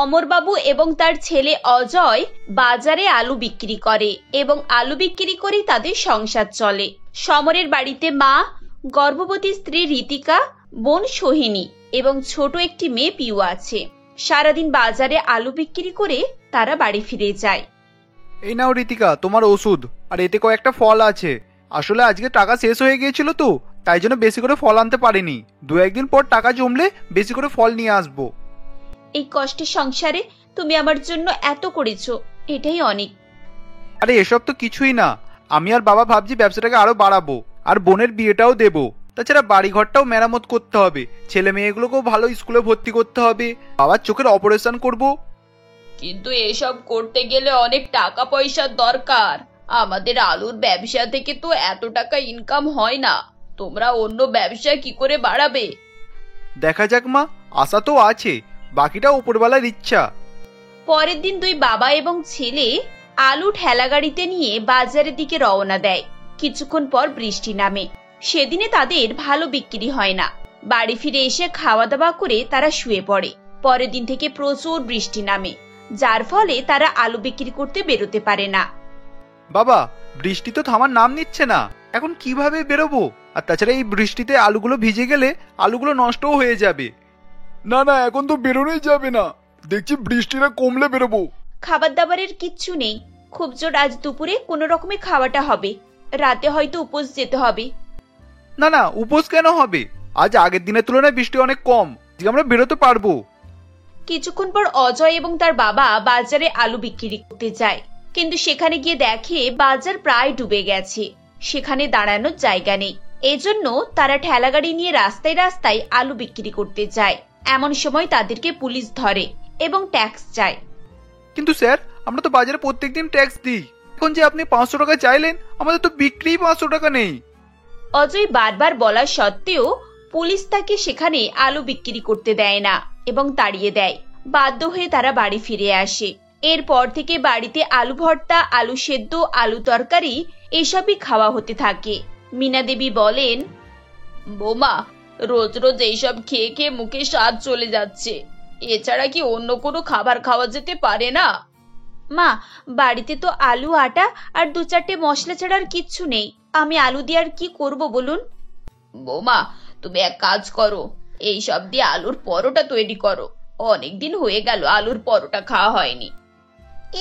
অমরবাবু এবং তার ছেলে অজয় বাজারে আলু বিক্রি করে এবং আলু বিক্রি করেই তাদের সংসার চলে। সমরের বাড়িতে মা, গর্ভবতী স্ত্রী রীতিকা, বোন সোহিনী এবং ছোট একটি মেয়ে পিউ আছে। সারাদিন বাজারে আলু বিক্রি করে তারা বাড়ি ফিরে যায়। এই নাও রীতিকা, তোমার ওষুধ, আর এতে কয়েকটা ফল আছে। আসলে আজকে টাকা শেষ হয়ে গিয়েছিল তো, তাই জন্য বেশি করে ফল আনতে পারিনি। দু একদিন পর টাকা জমলে বেশি করে ফল নিয়ে আসবো। এই কষ্টের সংসারে তুমি আমার জন্য এত করেছো, এটাই অনেক। আরে এসব তো কিছুই না। আমি আর বাবা ভাবছি ব্যবসাটাকে আরো বাড়াবো, আর বোনের বিয়েটাও দেবো। তাছাড়া বাড়িঘরটাও মেরামত করতে হবে, ছেলে মেয়েগুলোকেও ভালো স্কুলে ভর্তি করতে হবে, বাবার চোখের অপারেশন করব। কিন্তু এসব করতে গেলে অনেক টাকা পয়সার দরকার। আমাদের আলুর ব্যবসা থেকে তো এত টাকা ইনকাম হয় না। তোমরা অন্য ব্যবসা কি করে বাড়াবে? দেখা যাক মা, আশা তো আছে, বাকিটা উপরওয়ালার ইচ্ছা। পরের দিন দুই বাবা এবং ছেলে আলু ঠেলা গাড়িতে নিয়ে বাজারের দিকে রওনা দেয়। কিছুক্ষণ পর বৃষ্টি নামে। সেদিনে তাদের ভালো বিক্রি হয় না। বাড়ি ফিরে এসে খাওয়া দাওয়া করে তারা শুয়ে পড়ে। পরের দিন থেকে প্রচুর বৃষ্টি নামে, যার ফলে তারা আলু বিক্রি করতে বেরোতে পারে না। বাবা, বৃষ্টি তো থামার নাম নিচ্ছে না, এখন কিভাবে বেরোবো? আর তাছাড়া এই বৃষ্টিতে আলুগুলো ভিজে গেলে আলুগুলো নষ্টও হয়ে যাবে। না না, এখন তো বেরোনোই যাবে না, দেখছি বৃষ্টিটা কমলে বেরোবো। খাবার দাবারের কিচ্ছু নেই। খুব জোর আজ দুপুরে কোনো রকমে খাওয়াটা হবে, রাতে হয়তো উপোস যেতে হবে। না না, উপোস কেন হবে? আজ আগের দিনের তুলনায় বৃষ্টি অনেক কম, আজকে আমরা বেরোতে পারবো। কিছুক্ষণ পর অজয় এবং তার বাবা বাজারে আলু বিক্রি করতে যায়, কিন্তু সেখানে গিয়ে দেখে বাজার প্রায় ডুবে গেছে। সেখানে দাঁড়ানোর জায়গা নেই। এজন্য তারা ঠেলাগাড়ি নিয়ে রাস্তায় রাস্তায় আলু বিক্রি করতে যায়। এমন সময় তাদেরকে পুলিশ ধরে এবং ট্যাক্স চায়। কিন্তু স্যার, আমরা তো বাজারে প্রত্যেকদিন ট্যাক্স দিই, এখন যে আপনি 500 টাকা চাইলেন, আমাদের তো বিক্রি 500 টাকা নেই। অজয় বারবার বলা সত্ত্বেও পুলিশ তাকে সেখানে আলু বিক্রি করতে দেয় না এবং তাড়িয়ে দেয়। বাধ্য হয়ে তারা বাড়ি ফিরে আসে। এরপর থেকে বাড়িতে আলু ভর্তা, আলু সেদ্ধ, আলু তরকারি এসবই খাওয়া হতে থাকে। মীনা দেবী বলেন, বোমা, রোজ রোজ এইসব খেয়ে খেয়ে মুখে স্বাদ চলে যাচ্ছে। এছাড়া কি অন্য কোনো খাবার খাওয়া যেতে পারে না? মা, বাড়িতে তো আলু, আটা আর 2-4টে মশলা ছাড়া আর কিচ্ছু নেই। আমি আলু দিয়ে আর কি করব বলুন? বোমা, তুমি এক কাজ করো, এই সব দিয়ে আলুর পরোটা তৈরি করো। অনেকদিন হয়ে গেল আলুর পরোটা খাওয়া হয়নি।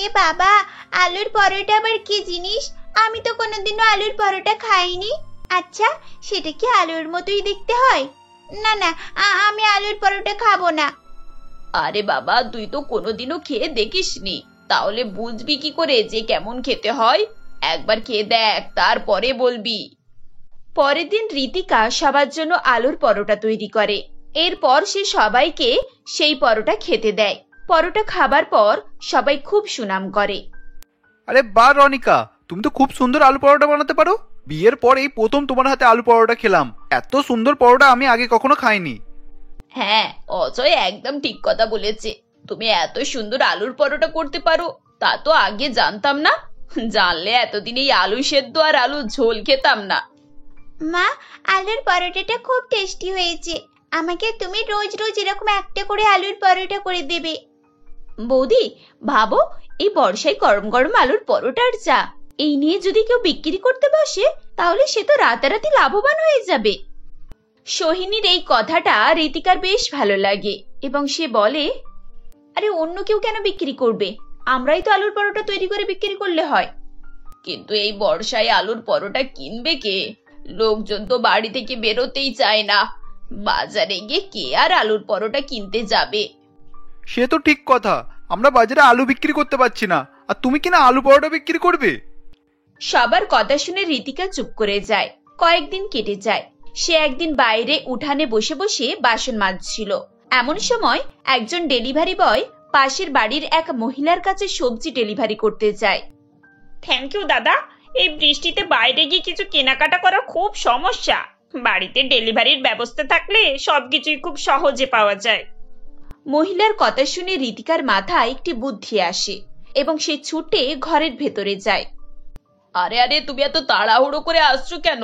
এ বাবা, আলুর পরোটা আবার কি জিনিস? আমি তো কোনোদিনও আলুর পরোটা খাইনি। আচ্ছা, সেটা কি আলুর মতোই দেখতে হয়? না না, আমি আলুর পরোটা খাবো না। আরে বাবা, তুই তো কোনোদিনও খেয়ে দেখিসনি, তাহলে বুঝবি কি করে যে কেমন খেতে হয়? একবার খেয়ে দেখ, তারপরে বলবি। পরের দিন রীতিকা সবার জন্য আলুর পরোটা তৈরি করে। এরপর সে সবাইকে সেই পরোটা খেতে দেয়। পরোটা খাবার পর সবাই খুব সুনাম করে। আরে বাহ রনিকা, তুমি তো খুব সুন্দর আলু পরোটা বানাতে পারো। বিয়ের পর এই প্রথম তোমার হাতে আলু পরোটা খেলাম। এত সুন্দর পরোটা আমি আগে কখনো খাইনি। হ্যাঁ, অজয় একদম ঠিক কথা বলেছে। তুমি এত সুন্দর আলুর পরোটা করতে পারো তা তো আগে জানতাম না। জানলে এতদিন এই আলু সেদ্ধ আর আলু ঝোল খেতাম না। মা, আলুর পরোটাটা খুব টেস্টি হয়েছে। আমাকে তুমি রোজ রোজ এরকম একটা করে আলুর পরোটা করে দেবে। বৌদি, ভাবো, এই বর্ষায় গরম গরম আলুর পরোটার চা, এই নিয়ে যদি কেউ বিক্রি করতে বসে তাহলে সে তো রাতারাতি লাভবান হয়ে যাবে। সোহিনীর এই কথাটা রীতিকার বেশ ভালো লাগে এবং সে বলে, আরে অন্য কেউ কেন বিক্রি করবে? আমরাই তো আলুর পরোটা তৈরি করে বিক্রি করলে হয়। কিন্তু এই বর্ষায় আলুর পরোটা কিনবে কে? লোকজন তো বাড়ি থেকে বেরোতেই চায় না। বাজারে গিয়ে কে আর আলুর পরোটা কিনতে যাবে? সে তো ঠিক কথা, আমরা বাজারে আলু বিক্রি করতে পারছি না, আর তুমি কিনা আলু পরোটা বিক্রি করবে? সবার কথা শুনে রীতিকা চুপ করে যায়। কয়েকদিন কেটে যায়। সে একদিন বাইরে উঠানে বসে বসে বাসন মাজছিল। এমন সময় একজন ডেলিভারি বয় পাশের বাড়ির এক মহিলার কাছে সবজি ডেলিভারি করতে যায়। থ্যাংক ইউ দাদা, এই বৃষ্টিতে বাইরে গিয়ে কিছু কেনাকাটা করা খুব সমস্যা। বাড়িতে ডেলিভারির ব্যবস্থা থাকলে সবকিছুই খুব সহজে পাওয়া যায়। মহিলার কথা শুনে রীতিকার মাথায় একটি বুদ্ধি আসে এবং সে ছুটে ঘরের ভেতরে যায়। আরে আরে, তুমি এত তাড়াহুড়ো করে আসছো কেন?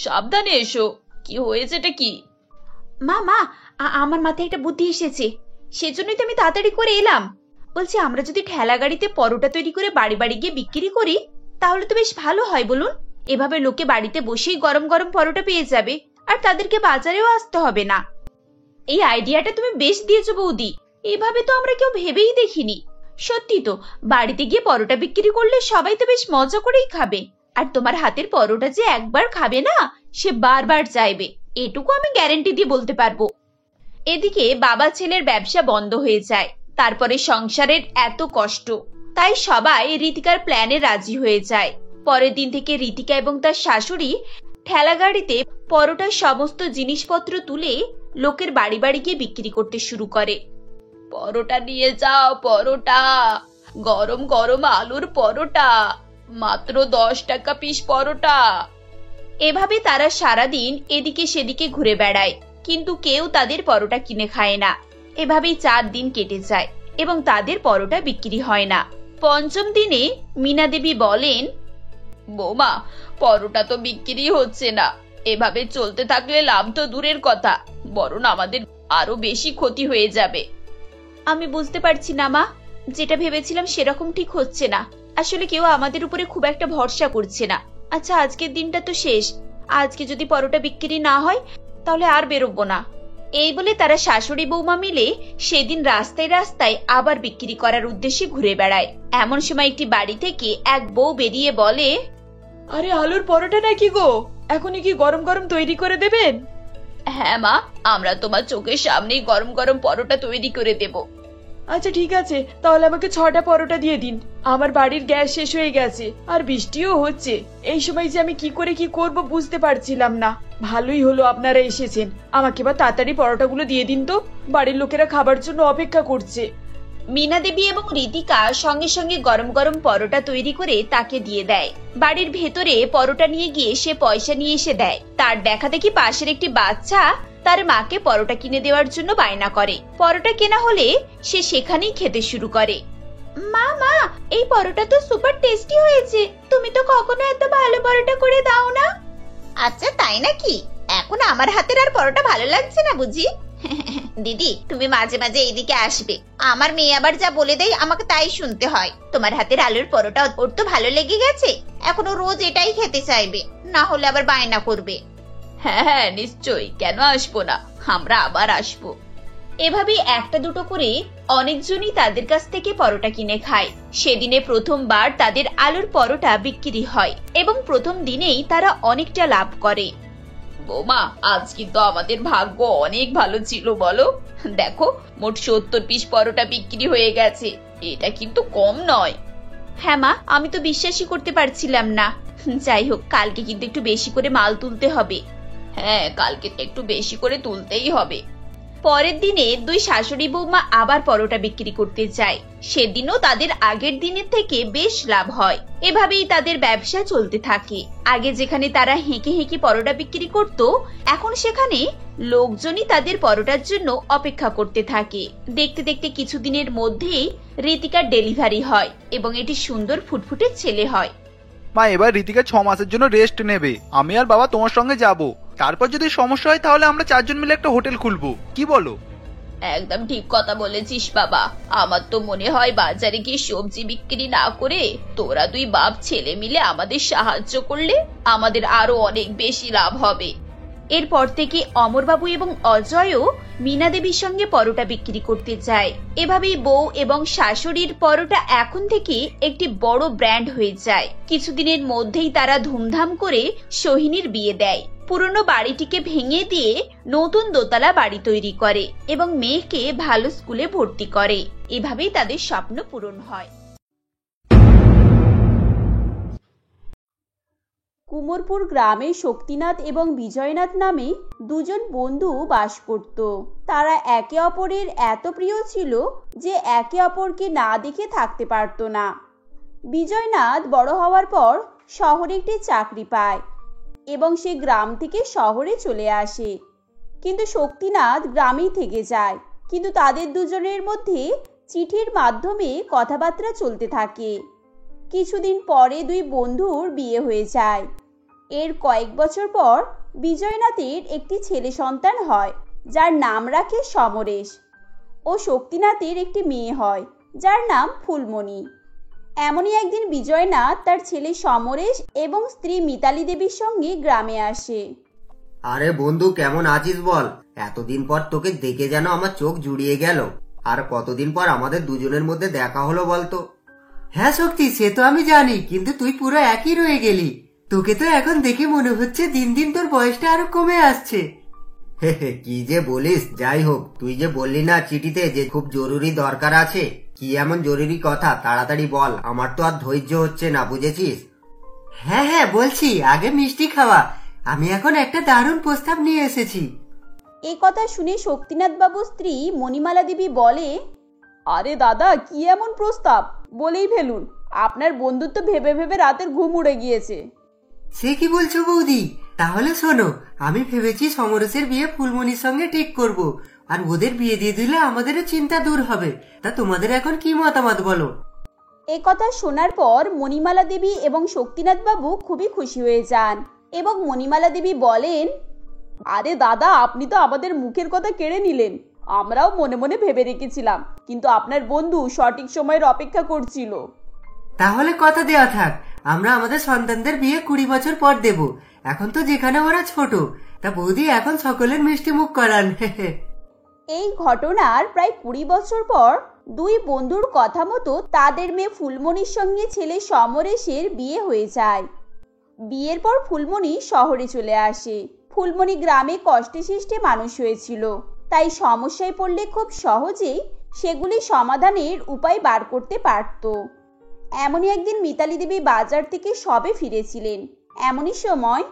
সাবধানে এসো। কি হয়েছে, এটা কি? মা, আমার মাথায় একটা বুদ্ধি এসেছে। সেজন্যই তো আমি তাড়াতাড়ি করে এলাম। বলছি, আমরা যদি ঠেলা গাড়িতে পরোটা তৈরি করে বাড়ি বাড়ি গিয়ে বিক্রি করি তাহলে তো বেশ ভালো হয়, বলুন? এভাবে লোকে বাড়িতে বসেই গরম গরম পরোটা পেয়ে যাবে, আর তাদেরকে বাজারেও আসতে হবে না। এই আইডিয়াটা তুমি বেশ দিয়েছো বৌদি, এভাবে তো আমরা কেউ ভেবেই দেখিনি। সত্যি তো, বাড়িতে গিয়ে পরোটা বিক্রি করলে সবাই তো বেশ মজা করেই খাবে, আর তোমার হাতের পরোটা যে একবার খাবে না সে বারবার চাইবে, এটুকু আমি গ্যারান্টি দিয়ে বলতে পারবো। এদিকে বাবা ছেলের ব্যবসা বন্ধ হয়ে যায়। তারপরে সংসারের এত কষ্ট, তাই সবাই ঋতিকার প্ল্যানে রাজি হয়ে যায়। পরের দিন থেকে ঋতিকা এবং তার শাশুড়ি ঠেলা গাড়িতে পরোটার সমস্ত জিনিসপত্র তুলে লোকের বাড়ি বাড়ি গিয়ে বিক্রি করতে শুরু করে। পরোটা নিয়ে যাও, পরোটা, গরম গরম আলুর পরোটা, মাত্র 10 টাকা পিস পরোটা। এভাবে তারা সারাদিন এদিকে সেদিকে ঘুরে বেড়ায়, কিন্তু কেউ তাদের পরোটা কিনে খায় না। এভাবেই 4 দিন কেটে যায় এবং তাদের পরোটা বিক্রি হয় না। পঞ্চম দিনে মীনা দেবী বলেন, বৌমা, পরোটা তো বিক্রি হচ্ছে না। এভাবে চলতে থাকলে লাভ তো দূরের কথা, বরং আমাদের আরো বেশি ক্ষতি হয়ে যাবে। আমি বুঝতে পারছি না মা, যেটা ভেবেছিলাম সেরকম ঠিক হচ্ছে না। আসলে কেউ আমাদের উপরে খুব একটা ভরসা করছে না। আচ্ছা, আজকের দিনটা তো শেষ, আজকে যদি পরোটা বিক্রি না হয় তাহলে আর বেরোবো না। এই বলে তারা শাশুড়ি বৌমা মিলে সেদিন রাস্তায় রাস্তায় আবার বিক্রি করার উদ্দেশ্যে ঘুরে বেড়ায়। এমন সময় একটি বাড়ি থেকে এক বউ বেরিয়ে বলে, আরে আলুর পরোটা নাকি গো? এখনই কি গরম গরম তৈরি করে দেবেন? হ্যাঁ মা, আমরা তোমার চোখের সামনেই গরম গরম পরোটা তৈরি করে দেব। আচ্ছা ঠিক আছে, তাহলে আমাকে 6টা পরোটা দিয়ে দিন। আমার বাড়ির গ্যাস শেষ হয়ে গেছে আর বৃষ্টিও হচ্ছে। এই সময় যে আমি কি করে কি করব বুঝতে পারছিলাম না। ভালোই হলো আপনারা এসেছেন। আমাকে এবার তাড়াতাড়ি পরোটাগুলো দিয়ে দিন তো, বাড়ির লোকেরা খাবার জন্য অপেক্ষা করছে। মীনা দেবী এবং ঋতিকা সঙ্গে সঙ্গে গরম গরম পরোটা তৈরি করে তাকে দিয়ে দেয়। বাড়ির ভেতরে পরোটা নিয়ে গিয়ে সে পয়সা নিয়ে এসে দেয়। তার দেখা দেখি পাশের একটি বাচ্চা তার মাকে পরোটা কিনে দেওয়ার জন্য বায়না করে। পরোটা কেনা হলে সে সেখানেই খেতে শুরু করে। মা মা, এই পরোটা তো সুপার টেস্টি হয়েছে, তুমি তো কখনো এত ভালো পরোটা করে দাও না। আচ্ছা তাই নাকি? এখন আমার হাতের আর পরোটা ভালো লাগছে না বুঝি? দিদি, তুমি মাঝে মাঝে এইদিকে আসবে। আমার মেয়ে আবার যা বলে দেয় আমাকে তাই শুনতে হয়। তোমার হাতের আলুর পরোটা ওর তো ভালো লেগে গেছে, এখন ও রোজ এটাই খেতে চাইবে, না হলে আবার বায়না করবে। হ্যাঁ হ্যাঁ নিশ্চয়ই, কেন আসবো না, আমরা আবার আসবো। এভাবে একটা দুটো করে অনেকজনই তাদের কাছ থেকে পরোটা কিনে খায়। সেদিনে প্রথমবার তাদের আলুর পরোটা বিক্রি হয় এবং প্রথম দিনেই তারা অনেকটা লাভ করে। বৌমা, আজ কিন্তু আমাদের ভাগ্য অনেক ভালো ছিল বলো। দেখো, মোট 70 পিস পরোটা বিক্রি হয়ে গেছে, এটা কিন্তু কম নয়। হ্যাঁ মা, আমি তো বিশ্বাসই করতে পারছিলাম না। যাই হোক, কালকে কিন্তু একটু বেশি করে মাল তুলতে হবে। হ্যাঁ, কালকে তো একটু বেশি করে তুলতেই হবে। পরের দিনে দুই শাশুড়ি বৌমা আবার পরোটা বিক্রি করতে যায়। সেদিনও তাদের আগের দিনের থেকে বেশ লাভ হয়। এভাবেই তাদের ব্যবসা চলতে থাকে। আগে যেখানে তারা হেঁকে হেঁকে পরোটা বিক্রি করত, এখন সেখানে লোকজনই তাদের পরোটার জন্য অপেক্ষা করতে থাকে। দেখতে দেখতে কিছুদিনের মধ্যেই ঋতিকার ডেলিভারি হয় এবং এটি সুন্দর ফুটফুটে ছেলে হয়। মা, এবার ঋতিকা 6 মাসের জন্য রেস্ট নেবে। আমি আর বাবা তোমার সঙ্গে যাব। তারপর যদি সমস্যা হয় তাহলে আমরা 4 জন মিলে একটা হোটেল খুলবো, কি বলো? একদম ঠিক কথা বলেছিস বাবা। আমার তো মনে হয় বাজারে গিয়ে সবজি বিক্রি না করে তোরা দুই বাপ ছেলে মিলে আমাদের সাহায্য করলে আমাদের আরো অনেক বেশি লাভ হবে। এরপর থেকে অমরবাবু এবং অজয়ও মীনা দেবীর সঙ্গে পরোটা বিক্রি করতে যায়। এভাবেই বউ এবং শাশুড়ির পরোটা এখন থেকে একটি বড় ব্র্যান্ড হয়ে যায়। কিছুদিনের মধ্যেই তারা ধুমধাম করে সোহিনীর বিয়ে দেয়। পুরনো বাড়িটিকে ভেঙে দিয়ে নতুন দোতলা বাড়ি তৈরি করে এবং মেয়েকে ভালো স্কুলে ভর্তি করে। এভাবেই তাদের স্বপ্ন পূরণ হয়। কুমোরপুর গ্রামে শক্তিনাথ এবং বিজয়নাথ নামে দুজন বন্ধু বাস করত। তারা একে অপরের এত প্রিয় ছিল যে একে অপরকে না দেখে থাকতে পারত না। বিজয়নাথ বড় হওয়ার পর শহরে একটি চাকরি পায় এবং সে গ্রাম থেকে শহরে চলে আসে। কিন্তু শক্তিনাথ গ্রামেই থেকে যায়। কিন্তু তাদের দুজনের মধ্যে চিঠির মাধ্যমে কথাবার্তা চলতে থাকে। কিছুদিন পরে দুই বন্ধুর বিয়ে হয়ে যায়। এর কয়েক বছর পর বিজয়নাথের একটি ছেলে সন্তান হয়, যার নাম রাখে সমরেশ। ও শক্তিনাথের একটি মেয়ে হয় যার নাম ফুলমণি। এমনই একদিন বিজয়নাথ তার ছেলে সমরেশ এবং স্ত্রী মিতালি দেবীর সঙ্গে গ্রামে আসে। আরে বন্ধু, কেমন আছিস বল? এতদিন পর তোকে দেখে যেন আমার চোখ জুড়িয়ে গেল। আর কতদিন পর আমাদের দুজনের মধ্যে দেখা হলো বলতো? হ্যাঁ শক্তি, সে তো আমি জানি, কিন্তু তুই পুরো একই রয়ে গেলি। তোকে তো এখন দেখে মনে হচ্ছে দিন দিন তোর বয়সটা আরো কমে আসছে। কি যে বলিস, যাই হোক, তুই যে বললি না চিঠিতে যে খুব জরুরি দরকার আছে, কি এমন জরুরি কথা তাড়াতাড়ি বল, আমার তো আর ধৈর্য হচ্ছে না, বুঝেছিস? হ্যাঁ হ্যাঁ বলছি, আগে মিষ্টি খাওয়া। আমি এখন একটা দারুণ প্রস্তাব নিয়ে এসেছি। এই কথা শুনে শক্তিনাথ বাবুর স্ত্রী মণিমালা দেবী বলে, আরে দাদা, কি এমন প্রস্তাব, বলেই ফেলুন। আপনার বন্ধুত্ব ভেবে ভেবে রাতের ঘুম উড়ে গিয়েছে। সে কি বলছো বৌদি? তাহলে শোনো, আমি ভেবেছি সমরেশের বিয়ে ফুলমণির সঙ্গে ঠিক করব, আর ওদের বিয়ে দিয়ে দিলে আমাদেরও চিন্তা দূর হবে। তা তোমাদের এখন কি মতামত বলো? এ কথা শোনার পর মণিমালা দেবী এবং শক্তিনাথ বাবু খুবই খুশি হয়ে যান এবং মণিমালা দেবী বলেন, আরে দাদা, আপনি তো আমাদের মুখের কথা কেড়ে নিলেন। আমরাও মনে মনে ভেবে রেখেছিলাম, কিন্তু আপনার বন্ধু সঠিক সময়ের অপেক্ষা করছিল। তাহলে কথা দেওয়া থাক, আমরা আমাদের সন্তানদের বিয়ে 20 বছর পর দেব। এখন তো যেখানে ওরা ছোট। তা বৌদি, এখন সকলের মিষ্টি মুখ করান। এই ঘটনার প্রায় 20 বছর পর দুই বন্ধুর কথা মতো তাদের মেয়ে ফুলমণির সঙ্গে ছেলে সমরেশের বিয়ে হয়ে যায়। বিয়ের পর ফুলমণি শহরে চলে আসে। ফুলমণি গ্রামে কষ্টে সৃষ্টে মানুষ হয়েছিল, তাই সমস্যায় পড়লে খুব সহজেই সেগুলি সমাধানের উপায় বার করতে পারত। এমনই একদিন মিতালি দেবী বাজার থেকে সবে ফিরেছিলেন। এমনই সময়,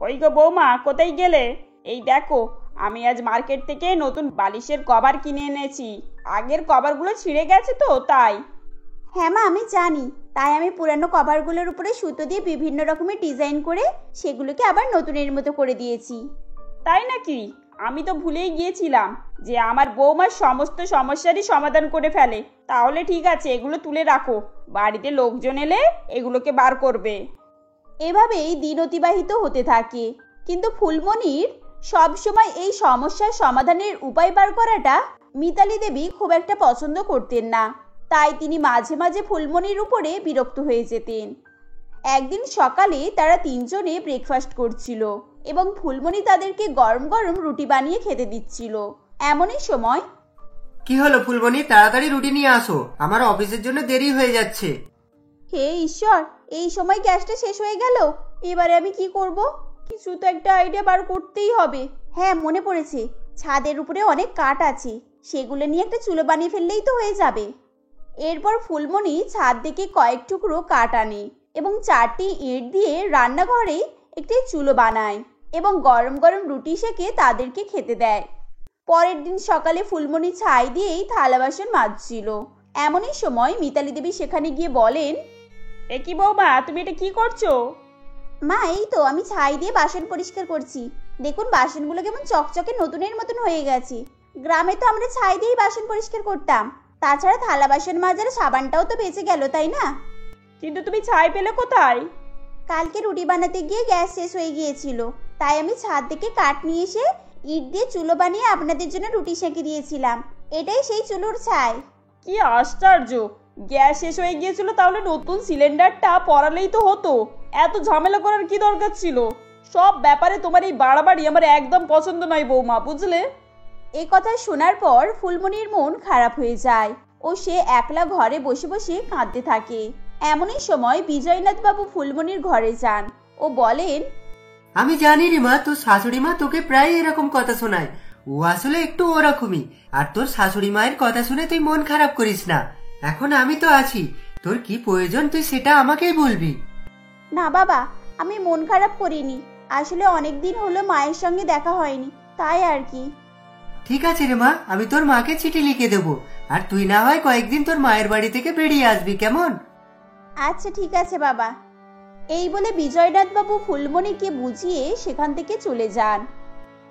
কই গো বৌমা, কোথায় গেলে? এই দেখো, আমি আজ মার্কেট থেকে নতুন বালিশের কভার কিনে এনেছি। আগের কভারগুলো ছিঁড়ে গেছে তো তাই। হ্যাঁ মা, আমি জানি, তাই আমি পুরানো কভারগুলোর উপরে সুতো দিয়ে বিভিন্ন রকমের ডিজাইন করে সেগুলোকে আবার নতুনের মতো করে দিয়েছি। তাই নাকি? আমি তো ভুলেই গিয়েছিলাম যে আমার বৌমার সমস্ত সমস্যারই সমাধান করে ফেলে। তাহলে ঠিক আছে, এগুলো তুলে রাখো, বাড়িতে লোকজন এলে এগুলোকে বার করবে। এভাবেই দিন অতিবাহিত হতে থাকে, কিন্তু ফুলমণির সবসময় এই সমস্যার সমাধানের উপায় বার করাটা মিতালি দেবী খুব একটা পছন্দ করতেন না। তাই তিনি মাঝে মাঝে ফুলমণির উপরে বিরক্ত হয়ে যেতেন। একদিন সকালে তারা তিনজনে ব্রেকফাস্ট করছিল এবং ফুলমণি তাদেরকে গরম গরম রুটি বানিয়ে খেতে দিচ্ছিল। এমনই সময়, কি হলো ফুলমণি, তাড়াতাড়ি রুটি নিয়ে আসো, আমার অফিসের জন্য দেরি হয়ে যাচ্ছে। হে ঈশ্বর, এই সময় গ্যাসটা শেষ হয়ে গেল। এবারে আমি কি করব? কিছু তো একটা আইডিয়া বার করতেই হবে। হ্যাঁ, মনে পড়েছে, ছাদের উপরে অনেক কাঠ আছে, সেগুলো নিয়ে একটা চুলো বানিয়ে ফেললেই তো হয়ে যাবে। এরপর ফুলমণি ছাদ থেকে কয়েক টুকরো কাঠ আনে এবং 4টি ইট দিয়ে রান্নাঘরে একটি চুলো বানায় এবং গরম গরম রুটি সেকে তাদেরকে খেতে দেয়। পরের দিন সকালে ফুলমণি ছাই দিয়েই থালা বাসন মাজছিল। এমনই সময় মিতালি দেবী সেখানে গিয়ে বলেন, এ কি বৌমা, তুমি এটা কি করছো? মা, এই তো আমি ছাই দিয়ে বাসন পরিষ্কার করছি। দেখুন, বাসনগুলো কেমন চকচকে নতুনের মতন হয়ে গেছে। গ্রামে তো আমরা ছাই দিয়েই বাসন পরিষ্কার করতাম। তাছাড়া থালা বাসন মাজার সাবানটাও তো বেঁচে গেল, তাই না? কিন্তু তুমি ছাই পেলে কোথায়? কালকে রুটি বানাতে গিয়ে গ্যাস শেষ হয়ে গিয়েছিল, তাই আমি ছাদ থেকে কাঠ নিয়ে এসে ইট দিয়ে চুলো বানিয়ে আপনাদের জন্য রুটি সেঁকে দিয়েছিলাম। এটাই সেই চুলোর ছাই। কি আশ্চর্য! গ্যাস শেষ হয়ে গিয়েছিল, তাহলে নতুন সিলিন্ডারটা পরালেই তো হতো। এত ঝামেলা করার কি দরকার ছিল? সব ব্যাপারে তোমার এই বাড়াবাড়ি আমার একদম পছন্দ নয় বৌমা, বুঝলে? এ কথা শোনার পর ফুলমণির মন খারাপ হয়ে যায় ও সে একলা ঘরে বসে বসে কাঁদতে থাকে। এমনই সময় বিজয়নাথ বাবু ফুলমণির ঘরে যান ও বলেন, আমি জানি রে মা, তোর শাশুড়ি মা তোকে প্রায় এরকম কথা শোনায়। ও আসলে একটু ওরকমই। আর তোর শাশুড়ি মায়ের কথা শুনে তুই মন খারাপ করিস না। এখন আমি তো আছি, তোর কি প্রয়োজন তুই সেটা আমাকেই বলবি। না বাবা, আমি মন খারাপ করিনি, আসলে অনেকদিন হলো মায়ের সঙ্গে দেখা হয়নি, তাই আর কি। ঠিক আছে রে মা, আমি তোর মাকে চিঠি লিখে দেবো, আর তুই না হয় কয়েকদিন তোর মায়ের বাড়ি থেকে বেরিয়ে আসবি, কেমন? আচ্ছা ঠিক আছে বাবা। এই বলে বিজয়নাথ বাবু ফুলমণিকে বুঝিয়ে সেখান থেকে চলে যান।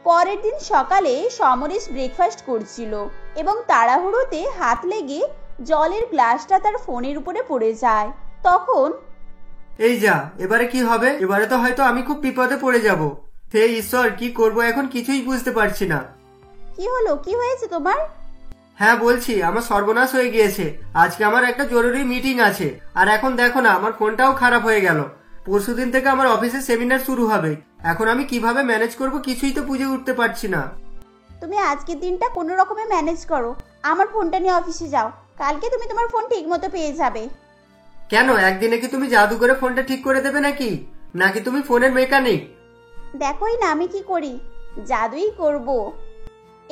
পরের দিন সকালে সমরেশ ব্রেকফাস্ট করছিল এবং তাড়াহুড়োতে হাত লেগে জলের গ্লাসটা তার ফোনের উপরে পড়ে যায়। তখন, এই যা, এবারে কি হবে? এবারে তো হয়তো আমি খুব বিপদে পড়ে যাব। হে ঈশ্বর, কি করব এখন কিছুই বুঝতে পারছি না। কি হলো? কি হয়েছে তোমার? হ্যাঁ বলছি, আমার সর্বনাশ হয়ে গিয়েছে। আজকে আমার একটা জরুরি মিটিং আছে, আর এখন দেখো না আমার ফোনটাও খারাপ হয়ে গেল। পরশুদিন থেকে আমার অফিসে সেমিনার শুরু হবে। এখন আমি কিভাবে ম্যানেজ করব কিছুই তো বুঝে উঠতে পারছি না। তুমি আজকের দিনটা কোনো রকমে ম্যানেজ করো, আমার ফোনটা নিয়ে অফিসে যাও। কালকে তুমি তোমার ফোন ঠিক মতো পেয়ে যাবে। কেন, একদিনে কি তুমি জাদু করে ফোনটা ঠিক করে দেবে নাকি? নাকি তুমি ফোনের মেকানিক? দেখোই না আমি কি করি, জাদুই করব।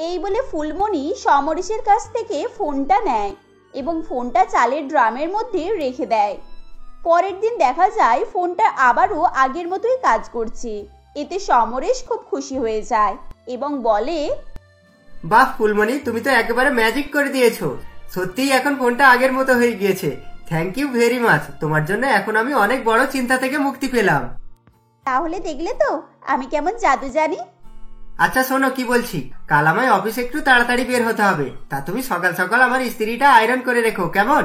এই বলে ফুলমণি সমরেশের কাছ থেকে ফোনটা নেয় এবং ফোনটা চালের ড্রামের মধ্যে রেখে দেয়। পরের দিন দেখা যায় ফোনটা আবারও আগের মতোই কাজ করছে। এতে সমরেশ খুব খুশি হয়ে যায় এবং বলে, বাহ ফুলমণি, তুমি তো একেবারে ম্যাজিক করে দিয়েছো। সত্যিই এখন ফোনটা আগের মতো হয়ে গিয়েছে। Thank you very much. তোমার জন্য এখন আমি অনেক বড় চিন্তা থেকে মুক্তি পেলাম। তাহলে দেখলে তো আমি কেমন জাদু জানি। আচ্ছা শোনো, কি বলছি, কাল আমায় অফিসে একটু তাড়াতাড়ি বের হতে হবে। তা তুমি সকাল সকাল আমার ইস্ত্রিটা আয়রন করে রেখো, কেমন?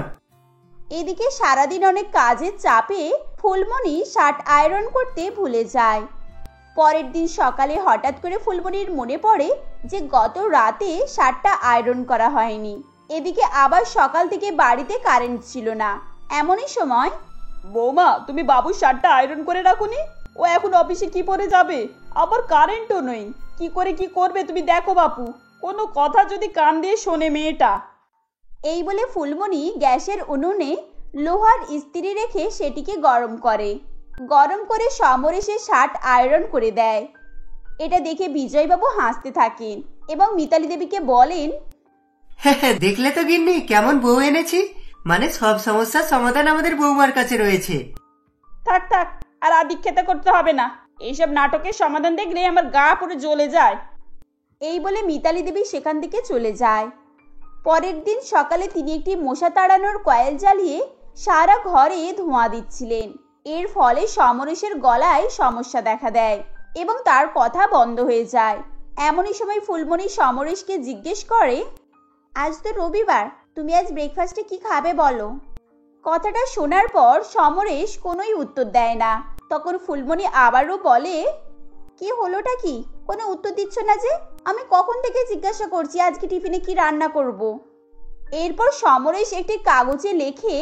এদিকে সারাদিন অনেক কাজের চাপে ফুলমণি শার্ট আয়রন করতে ভুলে যায়। পরের দিন সকালে হঠাৎ করে ফুলমণির মনে পড়ে যে গত রাতে শার্টটা আয়রন করা হয়নি। এদিকে আবার সকাল থেকে বাড়িতে কারেন্ট ছিল না। এমনই সময়, বৌমা, তুমি বাবুর শার্টটা আয়রন করে রাখুনি? ও এখন অফিসে কি পরে যাবে? আবার কারেন্টও নেই, কি করে কি করবে তুমি দেখো বাপু। কোনো কথা যদি কান দিয়ে শোনে মেয়েটা। এই বলে ফুলমণি গ্যাসের উনুনে লোহার ইস্ত্রি রেখে সেটিকে গরম করে সমরেশের শার্ট আয়রন করে দেয়। এটা দেখে বিজয়বাবু হাসতে থাকেন এবং মিতালি দেবীকে বলেন, দেখলে তো গিন্নি কেমন বউ এনেছি। মানে সব সমস্যার সমাধান আমাদের বৌমার কাছে রয়েছে। থাক থাক, আর আদিক্ষেতা করতে হবে না। এইসব নাটকের সমাধান দেখলে আমার গা পুরো জ্বলে যায়। এই বলে মিতালি দেবী সেখান থেকে চলে যায়। পরের দিন সকালে তিনি একটি মশা তাড়ানোর কয়েল জ্বালিয়ে সারা ঘরে ধোঁয়া দিচ্ছিলেন। এর ফলে সমরেশের গলায় সমস্যা দেখা দেয় এবং তার কথা বন্ধ হয়ে যায়। এমনই সময় ফুলমণি সমরেশকে জিজ্ঞেস করে, আজ তো রবিবার, তুমি আজ ব্রেকফাস্টে কি খাবে বলো। কথাটা শোনার পর সমরেশ কোনোই উত্তর দেয় না। তখন ফুলমণি আবারও বলে, কি হলোটা কি, কোনো উত্তর দিচ্ছ না যে? আমি কখন থেকে জিজ্ঞাসা করছি আজকে টিফিনে কি রান্না করব। এরপর সমরেশ একটি কাগজে লেখে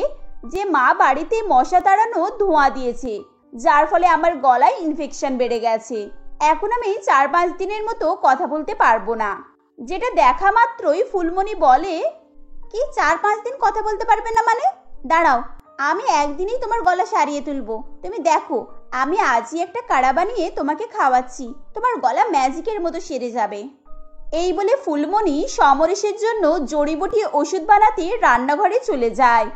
যে মা বাড়িতে মশা তাড়ানো ধোঁয়া দিয়েছে, যার ফলে আমার গলায় ইনফেকশন বেড়ে গেছে। এখন আমি 4-5 দিনের মতো কথা বলতে পারবো না। যেটা দেখা মাত্রই ফুলমণি বলে, কি 4-5 দিন কথা বলতে পারবে না মানে? দাঁড়াও, আমি একদিনেই তোমার গলা সারিয়ে তুলবো। তুমি দেখো, আমি আজই একটা কাড়া বানিয়ে তোমাকে খাওয়াচ্ছি, তোমার গলা ম্যাজিকের মতো সেরে যাবে। এই বলে ফুলমণি সমরেশের জন্য জড়িবুটি ওষুধ বানাতে রান্নাঘরে চলে যায়।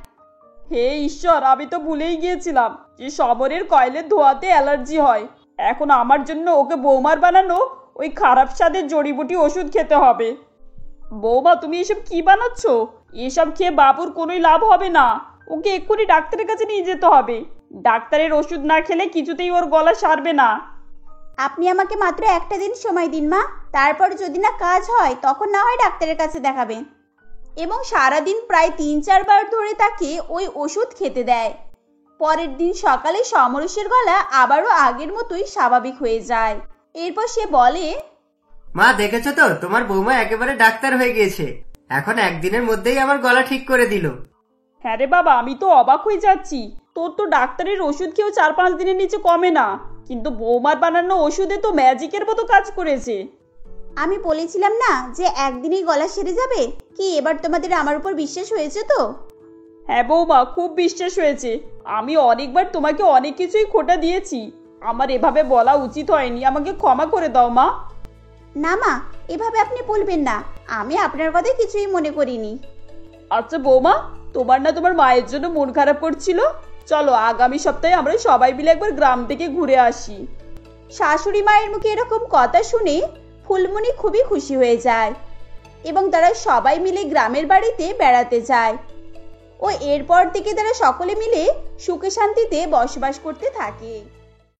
হে ঈশ্বর, আমি তো ভুলেই গিয়েছিলাম যে সমরের কয়েলের ধোঁয়াতে অ্যালার্জি হয়। এখন আমার জন্য ওকে বৌমার বানানো ওই খারাপ স্বাদের জড়িবুটি ওষুধ খেতে হবে। বৌমা, তুমি এসব কি বানাচ্ছ? এসব খেয়ে বাবুর কোনোই লাভ হবে না। ওকে এক্ষুনি ডাক্তারের কাছে নিয়ে যেতে হবে। ডাক্তারের ওষুধ না খেলে কিছুতেই ওর গলা সারবে না। আপনি আমাকে মাত্র একটা দিন সময় দিন মা, তারপর যদি না কাজ হয় তখন না হয় ডাক্তারের কাছে দেখাবেন। এবং সারাদিন প্রায় 3-4 বার ধরে তাকে ওই ওষুধ খেতে দেয়। পরের দিন সকালে সমরেশের গলা আবারও আগের মতোই স্বাভাবিক হয়ে যায়। এরপর সে বলে, মা দেখেছো তো, তোমার বৌমা একেবারে ডাক্তার হয়ে গিয়েছে। এখন একদিনের মধ্যেই আমার গলা ঠিক করে দিল। হ্যাঁ রে বাবা, আমি তো অবাক হয়ে যাচ্ছি। তোর তো ডাক্তারের ওষুধ খেয়েও 4-5 দিনের নিচে কমে না, কিন্তু বৌমার বানানো ওষুধে তো ম্যাজিকের মতো কাজ করেছে। আমি বলেছিলাম না যে একদিনেই গলা সেরে যাবে। কি এবার তোমাদের আমার উপর বিশ্বাস হয়েছে তো? হ্যাঁ বৌমা, খুব বিশ্বাস হয়েছে। আমি অনেকবার তোমাকে অনেক কিছুই খোটা দিয়েছি। আমার এভাবে বলা উচিত হয়নি, আমাকে ক্ষমা করে দাও মা। না মা, এভাবে আপনি বলবেন না, আমি আপনার কথা কিছুই মনে করিনি। আচ্ছা বৌমা, তোমার না তোমার মায়ের জন্য মন খারাপ করছিল? চলো আগামী সপ্তাহে আমরা সবাই মিলে একবার গ্রাম থেকে ঘুরে আসি। শাশুড়ি মায়ের মুখে এরকম কথা শুনে ফুলমণি খুবই খুশি হয়ে যায় এবং তারা সবাই মিলে গ্রামের বাড়িতে বেড়াতে যায় ও এরপর থেকে তারা সকলে মিলে সুখে শান্তিতে বসবাস করতে থাকে।